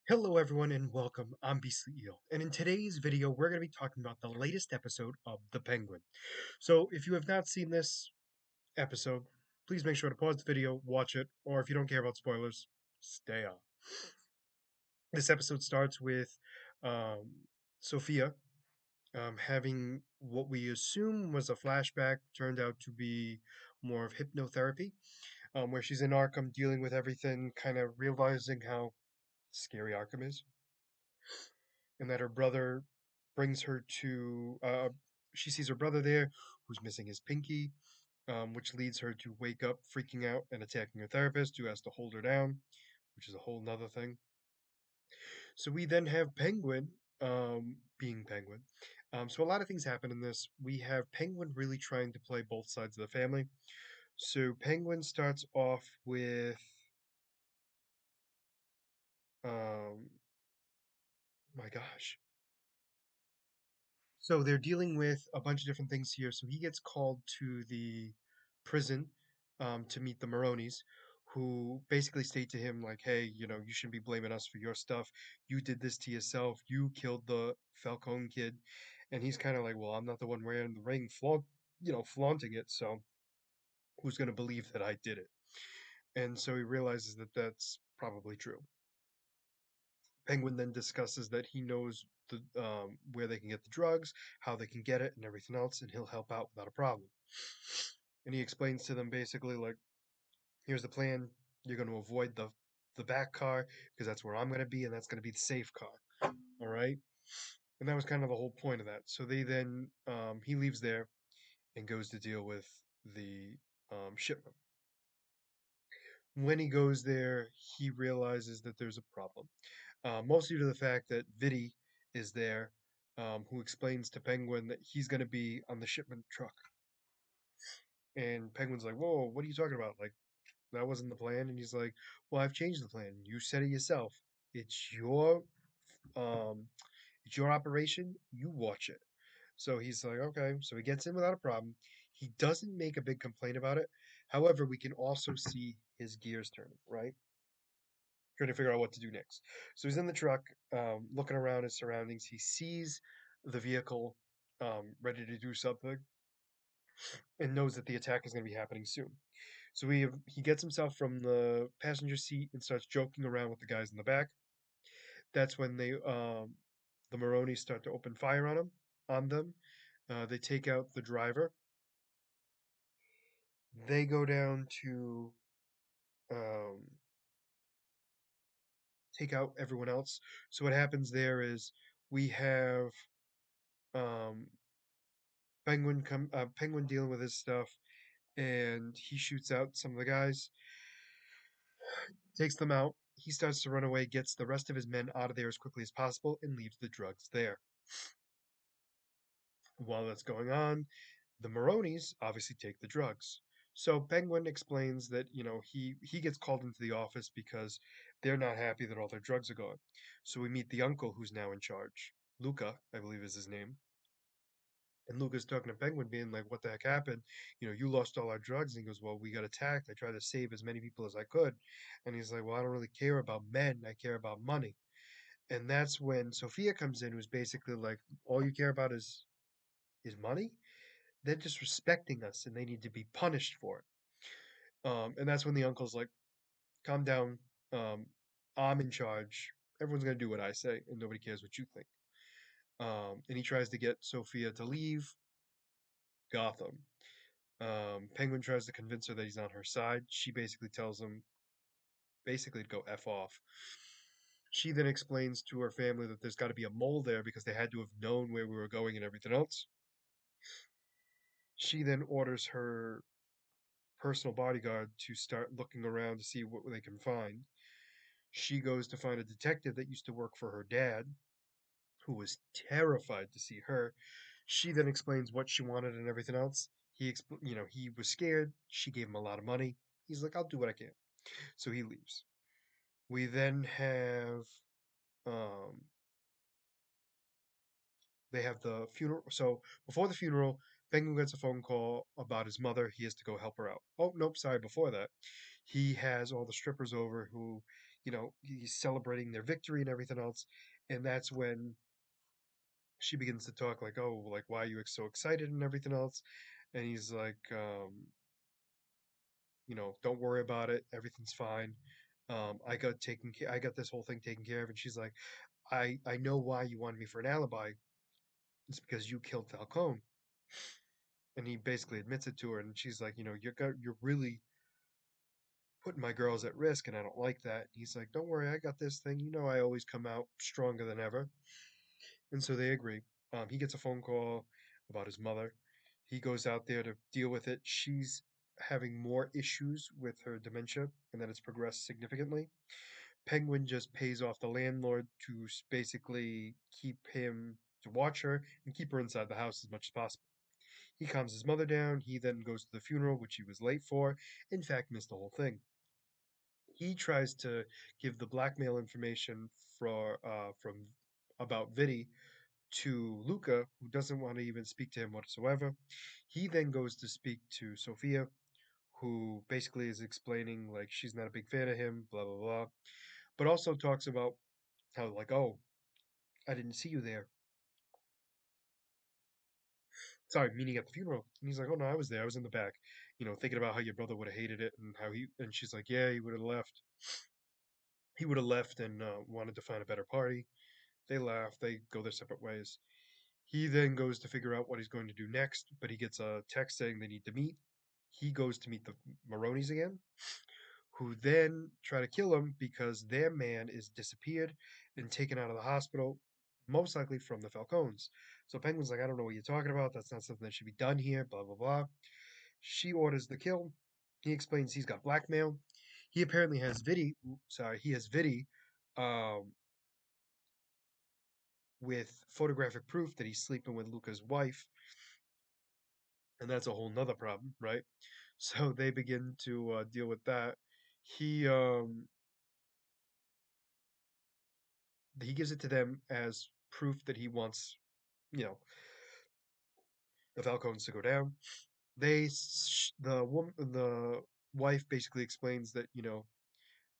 Hello everyone and welcome, I'm Beastly Eel, and in today's video we're going to be talking about the latest episode of The Penguin. So if you have not seen this episode, please make sure to pause the video, watch it, or if you don't care about spoilers, stay on. This episode starts with Sophia having what we assume was a flashback, turned out to be more of hypnotherapy, where she's in Arkham dealing with everything, kind of realizing how scary Arkham is and that her brother brings her to she sees her brother there who's missing his pinky, which leads her to wake up freaking out and attacking her therapist who has to hold her down, which is a whole nother thing. So we then have Penguin being Penguin. So a lot of things happen in this. We have Penguin really trying to play both sides of the family. So Penguin starts off with um my gosh, so they're dealing with a bunch of different things here. So he gets called to the prison to meet the Maronis, who basically state to him like, "Hey, you shouldn't be blaming us for your stuff. You did this to yourself. You killed the Falcone kid." And he's kind of like, "Well, I'm not the one wearing the ring, flaunting it. So who's going to believe that I did it?" And so he realizes that that's probably true. Penguin then discusses that he knows where they can get the drugs, how they can get it, and everything else, and he'll help out without a problem. And he explains to them basically like, "Here's the plan. You're going to avoid the back car because that's where I'm going to be, and that's going to be the safe car. All right." And that was kind of the whole point of that. So they then he leaves there and goes to deal with the shipment. When he goes there, he realizes that there's a problem. Mostly due to the fact that Vitti is there, who explains to Penguin that he's going to be on the shipment truck. And Penguin's like, "Whoa, what are you talking about? Like, that wasn't the plan." And he's like, "Well, I've changed the plan. You said it yourself. It's your, um, it's your operation. You watch it." So he's like, "Okay." So he gets in without a problem. He doesn't make a big complaint about it. However, we can also see his gears turning, right? Trying to figure out what to do next. So he's in the truck, looking around his surroundings. He sees the vehicle ready to do something and knows that the attack is going to be happening soon. So he gets himself from the passenger seat and starts joking around with the guys in the back. That's when the Maronis start to open fire on them. They take out the driver. They go down to um, take out everyone else. So what happens there is we have um, Penguin dealing with his stuff, and he shoots out some of the guys, takes them out. He starts to run away, gets the rest of his men out of there as quickly as possible, and leaves the drugs there. While that's going on, the Maronis obviously take the drugs. So Penguin explains that, he gets called into the office because they're not happy that all their drugs are gone. So we meet the uncle who's now in charge. Luca, I believe is his name. And Luca's talking to Penguin, being like, "What the heck happened? You lost all our drugs." And he goes, "Well, we got attacked. I tried to save as many people as I could." And he's like, "Well, I don't really care about men. I care about money." And that's when Sophia comes in, who's basically like, "All you care about is money? They're disrespecting us, and they need to be punished for it." And that's when the uncle's like, "Calm down. I'm in charge. Everyone's gonna do what I say, and nobody cares what you think." And he tries to get Sophia to leave Gotham. Penguin tries to convince her that he's on her side. She basically tells him basically to go F off. She then explains to her family that there's got to be a mole there because they had to have known where we were going and everything else. She then orders her personal bodyguard to start looking around to see what they can find. She goes to find a detective that used to work for her dad, who was terrified to see her. She then explains what she wanted and everything else. He was scared. She gave him a lot of money. He's like, "I'll do what I can." So he leaves. We then have um they have the funeral. So before the funeral, Penguin gets a phone call about his mother. He has to go help her out. Oh, nope, sorry, before that. He has all the strippers over who, he's celebrating their victory and everything else. And that's when she begins to talk like, oh, like, why are you so excited and everything else? And he's like, don't worry about it. Everything's fine. I got this whole thing taken care of. And she's like, I know why you wanted me for an alibi. It's because you killed Falcone. And he basically admits it to her. And she's like, you're really putting my girls at risk, and I don't like that. He's like, don't worry, I got this thing. I always come out stronger than ever. And so they agree. He gets a phone call about his mother. He goes out there to deal with it. She's having more issues with her dementia, and that it's progressed significantly. Penguin just pays off the landlord to basically keep him to watch her and keep her inside the house as much as possible. He calms his mother down. He then goes to the funeral, which he was late for. In fact, missed the whole thing. He tries to give the blackmail information from about Vidi to Luca, who doesn't want to even speak to him whatsoever. He then goes to speak to Sophia, who basically is explaining like she's not a big fan of him, blah blah blah, but also talks about how like, oh, I didn't see you there. Sorry, meaning at the funeral. And he's like, oh no, I was there. I was in the back, thinking about how your brother would have hated it and how he. And she's like, yeah, he would have left. He would have left and wanted to find a better party. They laugh. They go their separate ways. He then goes to figure out what he's going to do next, but he gets a text saying they need to meet. He goes to meet the Maronis again, who then try to kill him because their man is disappeared and taken out of the hospital, most likely from the Falcons. So Penguin's like, I don't know what you're talking about. That's not something that should be done here, blah, blah, blah. She orders the kill. He explains he's got blackmail. He apparently has he has Vidi um, with photographic proof that he's sleeping with Luca's wife, and that's a whole nother problem, right? So they begin to deal with that. He um, he gives it to them as proof that he wants, you know, the Falcons to go down. The wife basically explains that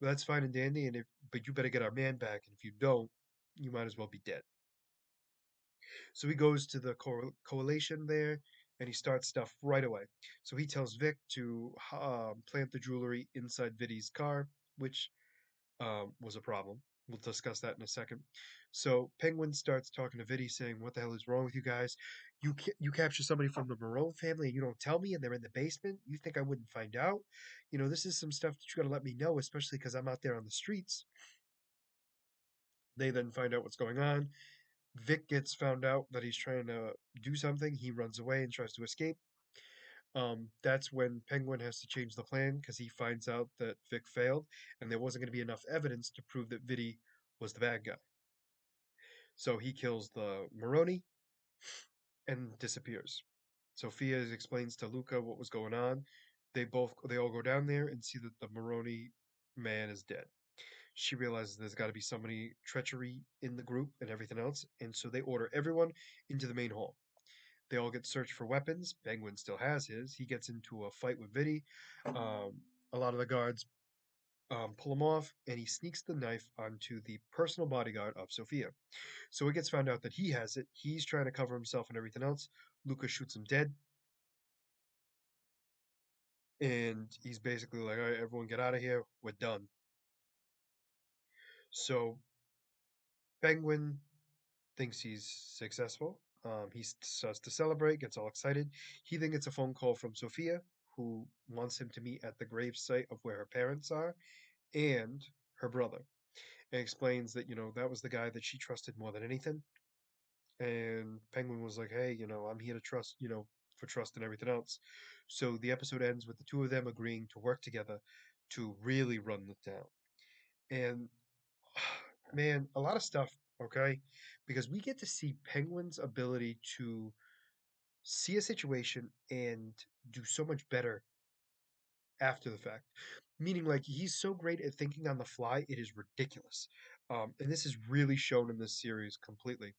that's fine and dandy, but you better get our man back, and if you don't, you might as well be dead. So he goes to the coalition there, and he starts stuff right away. So he tells Vic to plant the jewelry inside Vidi's car, which was a problem. We'll discuss that in a second. So Penguin starts talking to Vidi, saying, "What the hell is wrong with you guys? You capture somebody from the Marone family, and you don't tell me, and they're in the basement. You think I wouldn't find out? This is some stuff that you got to let me know, especially because I'm out there on the streets." They then find out what's going on. Vic gets found out that he's trying to do something. He runs away and tries to escape. That's when Penguin has to change the plan because he finds out that Vic failed, and there wasn't going to be enough evidence to prove that Vidi was the bad guy. So he kills the Maroni and disappears. Sophia explains to Luca what was going on. They all go down there and see that the Maroni man is dead. She realizes there's got to be somebody treachery in the group and everything else, and so they order everyone into the main hall. They all get searched for weapons. Penguin still has his. He gets into a fight with Vidi. A lot of the guards pull him off, and he sneaks the knife onto the personal bodyguard of Sophia. So it gets found out that he has it. He's trying to cover himself and everything else. Lucas shoots him dead, and he's basically like, "All right, everyone, get out of here. We're done." So Penguin thinks he's successful. He starts to celebrate, gets all excited. He then gets a phone call from Sophia, who wants him to meet at the grave site of where her parents are and her brother, and explains that that was the guy that she trusted more than anything. And Penguin was like, "Hey, I'm here to trust, for trust and everything else." So the episode ends with the two of them agreeing to work together to really run the town. And man, a lot of stuff, okay? Because we get to see Penguin's ability to see a situation and do so much better after the fact. Meaning, like, he's so great at thinking on the fly, it is ridiculous. And this is really shown in this series completely.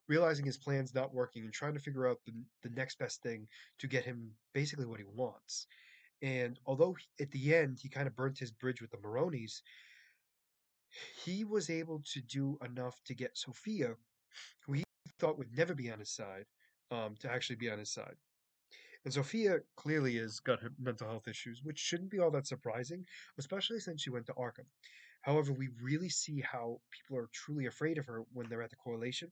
Realizing his plan's not working and trying to figure out the next best thing to get him basically what he wants. And although at the end he kind of burnt his bridge with the Maronis, he was able to do enough to get Sophia, who he thought would never be on his side, to actually be on his side. And Sophia clearly has got her mental health issues, which shouldn't be all that surprising, especially since she went to Arkham. However, we really see how people are truly afraid of her when they're at the correlation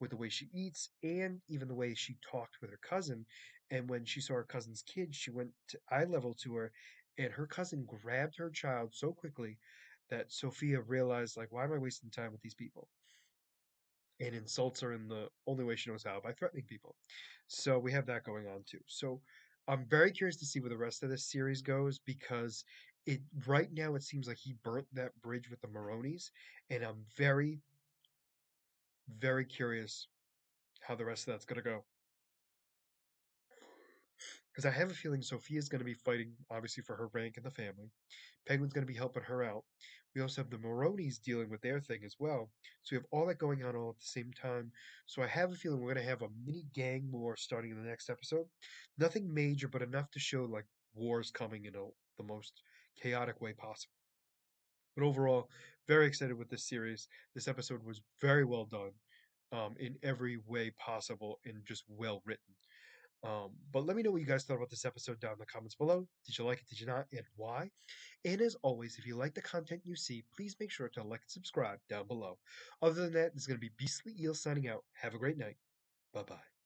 with the way she eats and even the way she talked with her cousin. And when she saw her cousin's kid, she went to eye level to her, and her cousin grabbed her child so quickly that Sophia realized, like, why am I wasting time with these people? And insults her in the only way she knows how, by threatening people. So we have that going on too. So I'm very curious to see where the rest of this series goes because it right now it seems like he burnt that bridge with the Maronis, and I'm very, very curious how the rest of that's gonna go. Because I have a feeling Sophia's gonna be fighting, obviously, for her rank in the family. Penguin's going to be helping her out. We also have the Maronis dealing with their thing as well. So we have all that going on all at the same time. So I have a feeling we're going to have a mini gang war starting in the next episode. Nothing major, but enough to show like wars coming in the most chaotic way possible. But overall, very excited with this series. This episode was very well done, in every way possible and just well written. But let me know what you guys thought about this episode down in the comments below. Did you like it? Did you not? And why? And as always, if you like the content you see, please make sure to like and subscribe down below. Other than that, this is going to be Beastly Eel signing out. Have a great night. Bye bye.